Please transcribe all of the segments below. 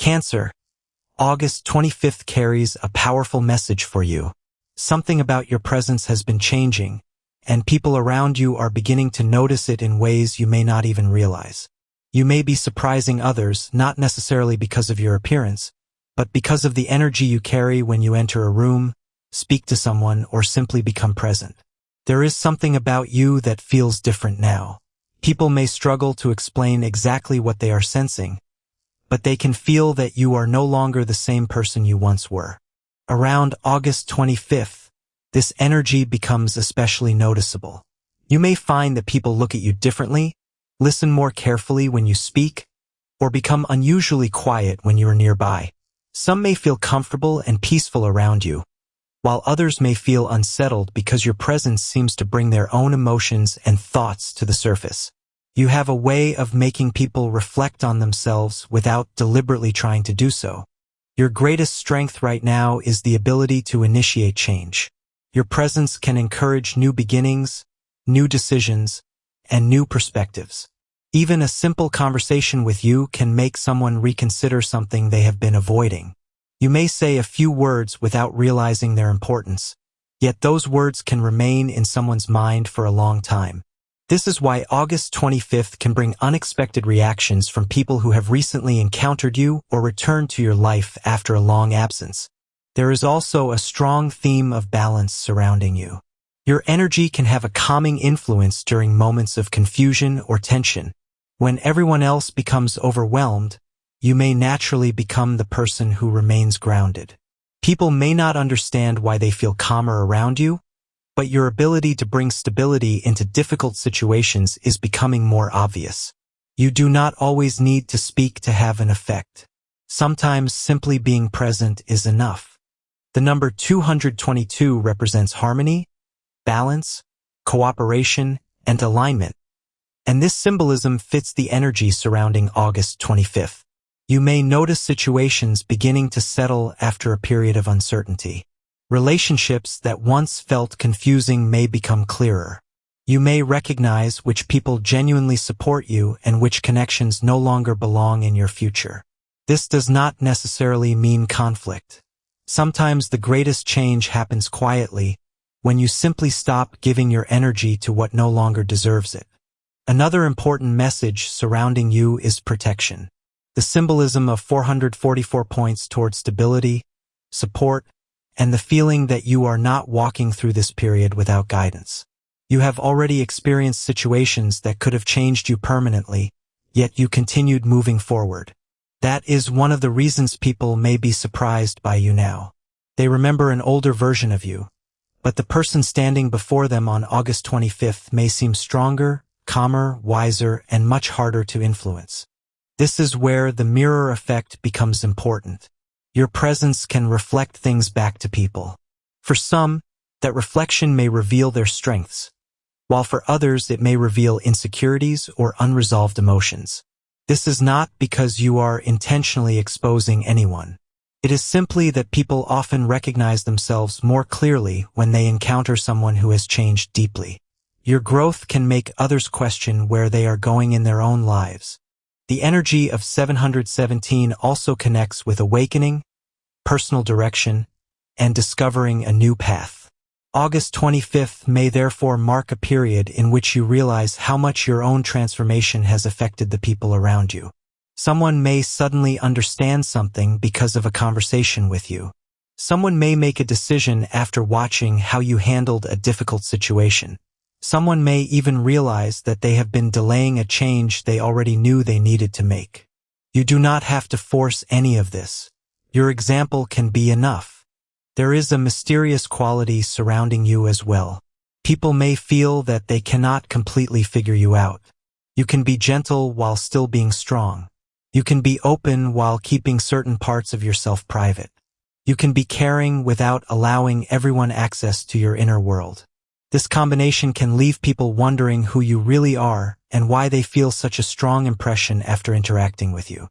Cancer, August 25th carries a powerful message for you. Something about your presence has been changing, and people around you are beginning to notice it in ways you may not even realize. You may be surprising others, not necessarily because of your appearance, but because of the energy you carry when you enter a room, speak to someone, or simply become present. There is something about you that feels different now. People may struggle to explain exactly what they are sensing, but they can feel that you are no longer the same person you once were. Around August 25th, this energy becomes especially noticeable. You may find that people look at you differently, listen more carefully when you speak, or become unusually quiet when you are nearby. Some may feel comfortable and peaceful around you, while others may feel unsettled because your presence seems to bring their own emotions and thoughts to the surface. You have a way of making people reflect on themselves without deliberately trying to do so. Your greatest strength right now is the ability to initiate change. Your presence can encourage new beginnings, new decisions, and new perspectives. Even a simple conversation with you can make someone reconsider something they have been avoiding. You may say a few words without realizing their importance, yet those words can remain in someone's mind for a long time. This is why August 25th can bring unexpected reactions from people who have recently encountered you or returned to your life after a long absence. There is also a strong theme of balance surrounding you. Your energy can have a calming influence during moments of confusion or tension. When everyone else becomes overwhelmed, you may naturally become the person who remains grounded. People may not understand why they feel calmer around you, but your ability to bring stability into difficult situations is becoming more obvious. You do not always need to speak to have an effect. Sometimes simply being present is enough. The number 222 represents harmony, balance, cooperation, and alignment, and this symbolism fits the energy surrounding August 25th. You may notice situations beginning to settle after a period of uncertainty. Relationships that once felt confusing may become clearer. You may recognize which people genuinely support you and which connections no longer belong in your future. This does not necessarily mean conflict. Sometimes the greatest change happens quietly, when you simply stop giving your energy to what no longer deserves it. Another important message surrounding you is protection. The symbolism of 444 points toward stability, support, and the feeling that you are not walking through this period without guidance. You have already experienced situations that could have changed you permanently, yet you continued moving forward. That is one of the reasons people may be surprised by you now. They remember an older version of you, but the person standing before them on August 25th may seem stronger, calmer, wiser, and much harder to influence. This is where the mirror effect becomes important. Your presence can reflect things back to people. For some, that reflection may reveal their strengths, while for others it may reveal insecurities or unresolved emotions. This is not because you are intentionally exposing anyone. It is simply that people often recognize themselves more clearly when they encounter someone who has changed deeply. Your growth can make others question where they are going in their own lives. The energy of 717 also connects with awakening, personal direction, and discovering a new path. August 25th may therefore mark a period in which you realize how much your own transformation has affected the people around you. Someone may suddenly understand something because of a conversation with you. Someone may make a decision after watching how you handled a difficult situation. Someone may even realize that they have been delaying a change they already knew they needed to make. You do not have to force any of this. Your example can be enough. There is a mysterious quality surrounding you as well. People may feel that they cannot completely figure you out. You can be gentle while still being strong. You can be open while keeping certain parts of yourself private. You can be caring without allowing everyone access to your inner world. This combination can leave people wondering who you really are and why they feel such a strong impression after interacting with you.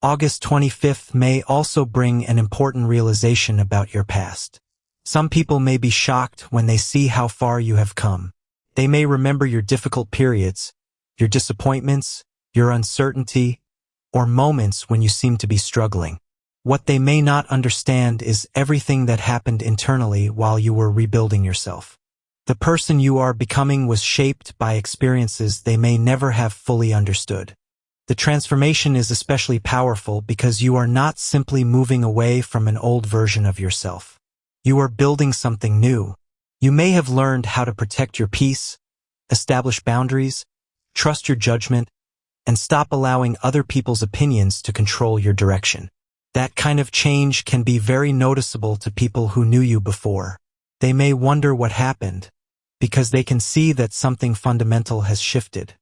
August 25th may also bring an important realization about your past. Some people may be shocked when they see how far you have come. They may remember your difficult periods, your disappointments, your uncertainty, or moments when you seem to be struggling. What they may not understand is everything that happened internally while you were rebuilding yourself. The person you are becoming was shaped by experiences they may never have fully understood. The transformation is especially powerful because you are not simply moving away from an old version of yourself. You are building something new. You may have learned how to protect your peace, establish boundaries, trust your judgment, and stop allowing other people's opinions to control your direction. That kind of change can be very noticeable to people who knew you before. They may wonder what happened, because they can see that something fundamental has shifted.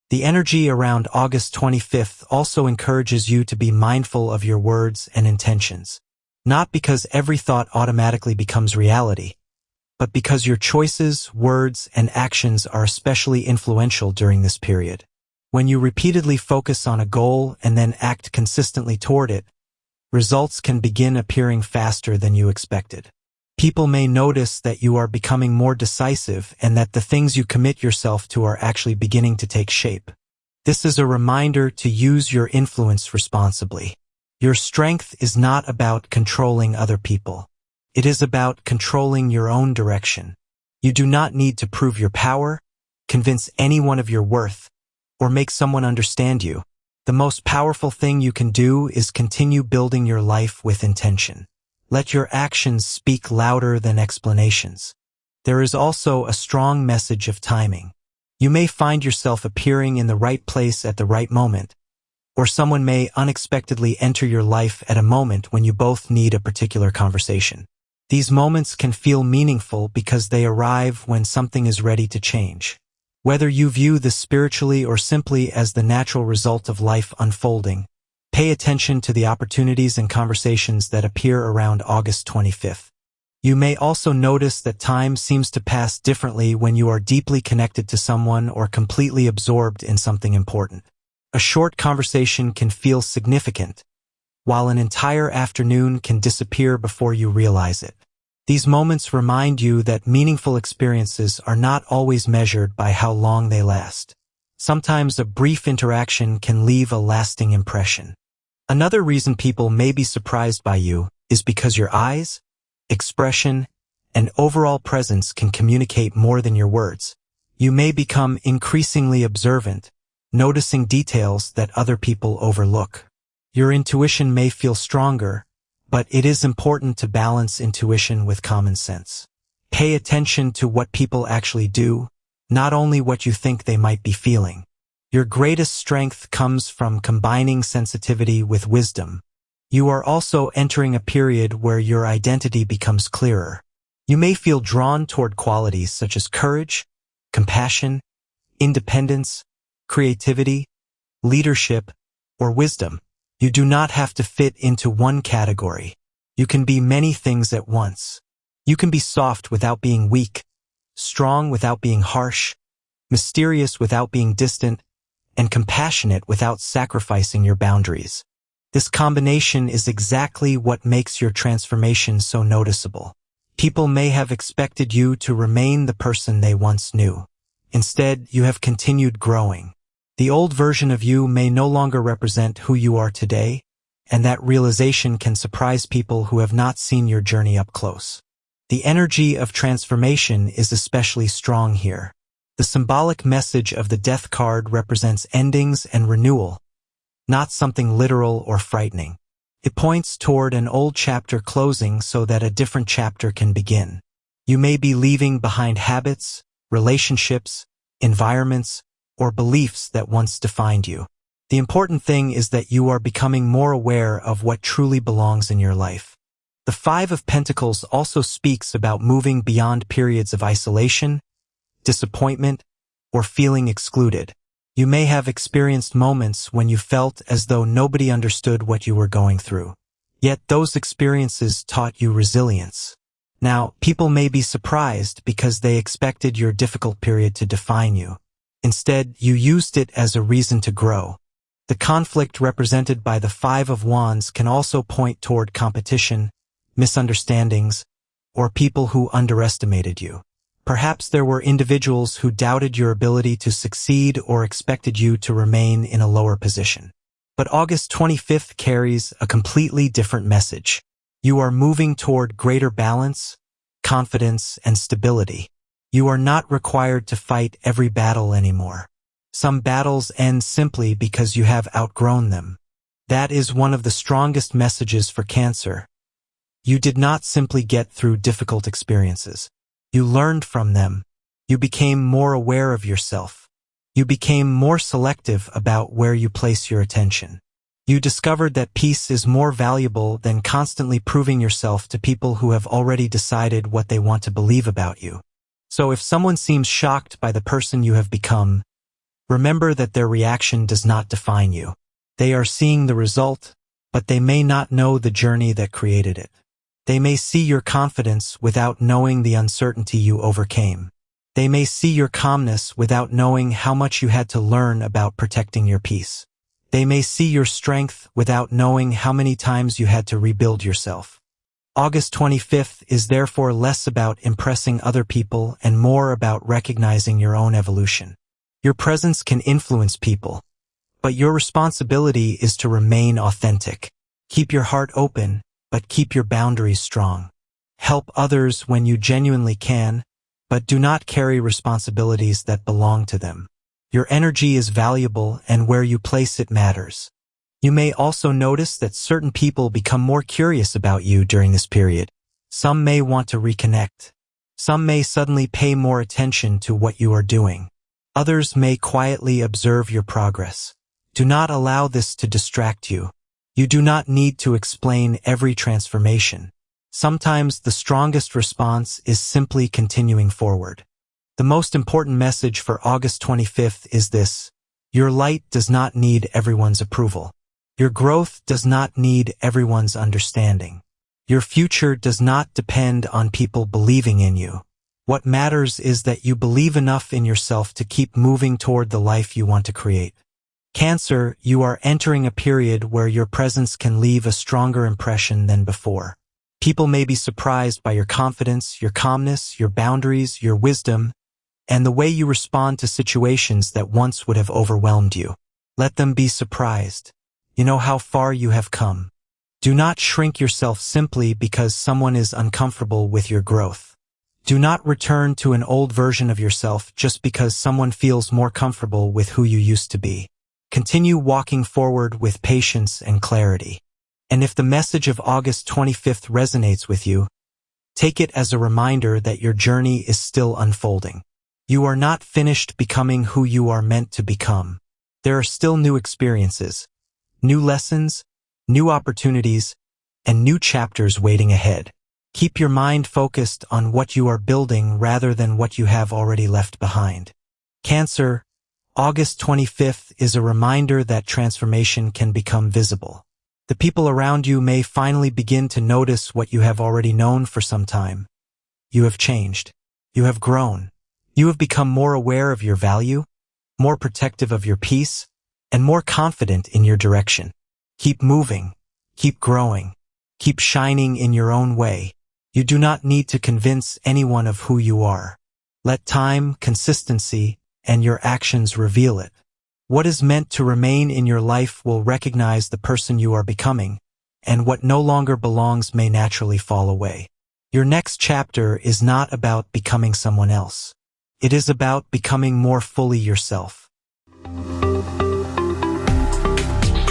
The energy around August 25th also encourages you to be mindful of your words and intentions. Not because every thought automatically becomes reality, but because your choices, words, and actions are especially influential during this period. When you repeatedly focus on a goal and then act consistently toward it, results can begin appearing faster than you expected. People may notice that you are becoming more decisive and that the things you commit yourself to are actually beginning to take shape. This is a reminder to use your influence responsibly. Your strength is not about controlling other people. It is about controlling your own direction. You do not need to prove your power, convince anyone of your worth, or make someone understand you. The most powerful thing you can do is continue building your life with intention. Let your actions speak louder than explanations. There is also a strong message of timing. You may find yourself appearing in the right place at the right moment, or someone may unexpectedly enter your life at a moment when you both need a particular conversation. These moments can feel meaningful because they arrive when something is ready to change. Whether you view this spiritually or simply as the natural result of life unfolding, pay attention to the opportunities and conversations that appear around August 25th. You may also notice that time seems to pass differently when you are deeply connected to someone or completely absorbed in something important. A short conversation can feel significant, while an entire afternoon can disappear before you realize it. These moments remind you that meaningful experiences are not always measured by how long they last. Sometimes a brief interaction can leave a lasting impression. Another reason people may be surprised by you is because your eyes, expression, and overall presence can communicate more than your words. You may become increasingly observant, noticing details that other people overlook. Your intuition may feel stronger, but it is important to balance intuition with common sense. Pay attention to what people actually do, not only what you think they might be feeling. Your greatest strength comes from combining sensitivity with wisdom. You are also entering a period where your identity becomes clearer. You may feel drawn toward qualities such as courage, compassion, independence, creativity, leadership, or wisdom. You do not have to fit into one category. You can be many things at once. You can be soft without being weak, strong without being harsh, mysterious without being distant, and compassionate without sacrificing your boundaries. This combination is exactly what makes your transformation so noticeable. People may have expected you to remain the person they once knew. Instead, you have continued growing. The old version of you may no longer represent who you are today, and that realization can surprise people who have not seen your journey up close. The energy of transformation is especially strong here. The symbolic message of the Death card represents endings and renewal, not something literal or frightening. It points toward an old chapter closing so that a different chapter can begin. You may be leaving behind habits, relationships, environments, or beliefs that once defined you. The important thing is that you are becoming more aware of what truly belongs in your life. The Five of Pentacles also speaks about moving beyond periods of isolation, disappointment, or feeling excluded. You may have experienced moments when you felt as though nobody understood what you were going through. Yet those experiences taught you resilience. Now, people may be surprised because they expected your difficult period to define you. Instead, you used it as a reason to grow. The conflict represented by the Five of Wands can also point toward competition, misunderstandings, or people who underestimated you. Perhaps there were individuals who doubted your ability to succeed or expected you to remain in a lower position. But August 25th carries a completely different message. You are moving toward greater balance, confidence, and stability. You are not required to fight every battle anymore. Some battles end simply because you have outgrown them. That is one of the strongest messages for Cancer. You did not simply get through difficult experiences. You learned from them. You became more aware of yourself. You became more selective about where you place your attention. You discovered that peace is more valuable than constantly proving yourself to people who have already decided what they want to believe about you. So if someone seems shocked by the person you have become, remember that their reaction does not define you. They are seeing the result, but they may not know the journey that created it. They may see your confidence without knowing the uncertainty you overcame. They may see your calmness without knowing how much you had to learn about protecting your peace. They may see your strength without knowing how many times you had to rebuild yourself. August 25th is therefore less about impressing other people and more about recognizing your own evolution. Your presence can influence people, but your responsibility is to remain authentic. Keep your heart open, but keep your boundaries strong. Help others when you genuinely can, but do not carry responsibilities that belong to them. Your energy is valuable, and where you place it matters. You may also notice that certain people become more curious about you during this period. Some may want to reconnect. Some may suddenly pay more attention to what you are doing. Others may quietly observe your progress. Do not allow this to distract you. You do not need to explain every transformation. Sometimes the strongest response is simply continuing forward. The most important message for August 25th is this: your light does not need everyone's approval. Your growth does not need everyone's understanding. Your future does not depend on people believing in you. What matters is that you believe enough in yourself to keep moving toward the life you want to create. Cancer, you are entering a period where your presence can leave a stronger impression than before. People may be surprised by your confidence, your calmness, your boundaries, your wisdom, and the way you respond to situations that once would have overwhelmed you. Let them be surprised. You know how far you have come. Do not shrink yourself simply because someone is uncomfortable with your growth. Do not return to an old version of yourself just because someone feels more comfortable with who you used to be. Continue walking forward with patience and clarity. And if the message of August 25th resonates with you, take it as a reminder that your journey is still unfolding. You are not finished becoming who you are meant to become. There are still new experiences, new lessons, new opportunities, and new chapters waiting ahead. Keep your mind focused on what you are building rather than what you have already left behind. Cancer, August 25th is a reminder that transformation can become visible. The people around you may finally begin to notice what you have already known for some time. You have changed. You have grown. You have become more aware of your value, more protective of your peace, and more confident in your direction. Keep moving. Keep growing. Keep shining in your own way. You do not need to convince anyone of who you are. Let time, consistency, and your actions reveal it. What is meant to remain in your life will recognize the person you are becoming, and what no longer belongs may naturally fall away. Your next chapter is not about becoming someone else. It is about becoming more fully yourself.